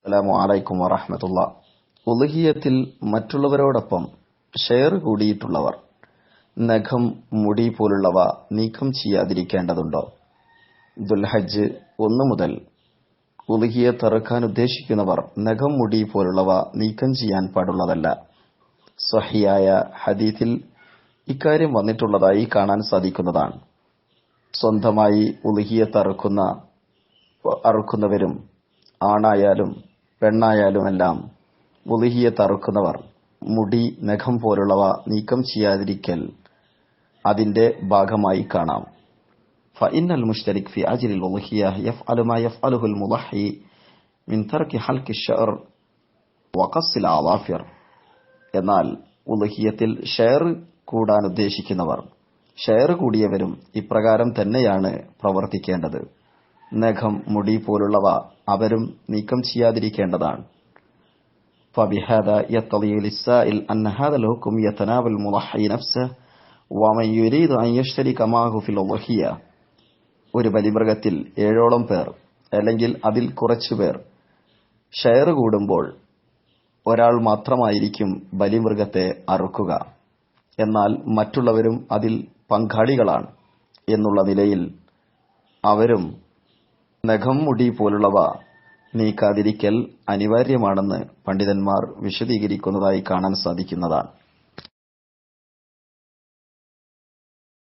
അസ്സലാമു അലൈക്കും വറഹ്മത്തുള്ളാഹി. ഉളുഹിയത്തിൽ മറ്റുള്ളവരോടൊപ്പം ഷെയർ കൂടിയിട്ടുള്ളവർ നഖം, മുടി പോലുള്ളവ നീക്കം ചെയ്യാതിരിക്കേണ്ടതുണ്ടോ? ദുൽഹജ്ജ് 1 മുതൽ ഉളുഹിയത്ത് അറുക്കാൻ ഉദ്ദേശിക്കുന്നവർ നഖം, മുടി പോലുള്ളവ നീക്കം ചെയ്യാൻ പാടുള്ളതല്ല. സ്വഹിയായ ഹദീസിൽ ഇക്കാര്യം വന്നിട്ടുള്ളതായി കാണാൻ സാധിക്കുന്നതാണ്. സ്വന്തമായി ഉളുഹിയത്ത് അറുക്കുന്നവരും ആണായാലും പെണ്ണായാലുമെല്ലാം ഉളുഹിയത്ത് അറുക്കുന്നവർ മുടി, നഖം പോലുള്ളവ നീക്കം ചെയ്യാതിരിക്കൽ അതിന്റെ ഭാഗമായി കാണാം. ഫഇന്നൽ മുശ്തരിക് ഫി അജ്ലിൽ ഉളുഹിയ യഫ്അലു മാ യഫ്അലുഹുൽ മുളഹി മിൻ തർകി ഹൽഖി ശഅർ വഖസ്സിൽ അളാഫിർ. എന്നാൽ ഉളുഹിയത്തിൽ ഷെയർ കൂടാൻ ഉദ്ദേശിക്കുന്നവർ, ഷെയർ കൂടിയവരും ഇപ്രകാരം തന്നെയാണ് പ്രവർത്തിക്കേണ്ടത്. നഖം, മുടി പോലുള്ളവ അവരും നീക്കം ചെയ്യാതിരിക്കേണ്ടതാണ്. فبهذا يتضح للسائل أن هذا الحكم يتناول المضحي نفسه ومن يريد أن يشترك معه في الأضحية. ഒരു ബലിമൃഗത്തിൽ 7ഓളം പേർ അല്ലെങ്കിൽ അതിൽ കുറച്ചുപേർ ഷെയർ കൂടുമ്പോൾ ഒരാൾ മാത്രമായിരിക്കും ബലിമൃഗത്തെ അറുക്കുക. എന്നാൽ മറ്റുള്ളവരും അതിൽ പങ്കാളികളാണ് എന്നുള്ള നിലയിൽ അവരും നഖം, മുടി പോലുള്ളവ നീക്കാതിരിക്കൽ അനിവാര്യമാണെന്ന് പണ്ഡിതന്മാർ വിശദീകരിക്കുന്നതായി കാണാൻ സാധിക്കുന്നതാണ്.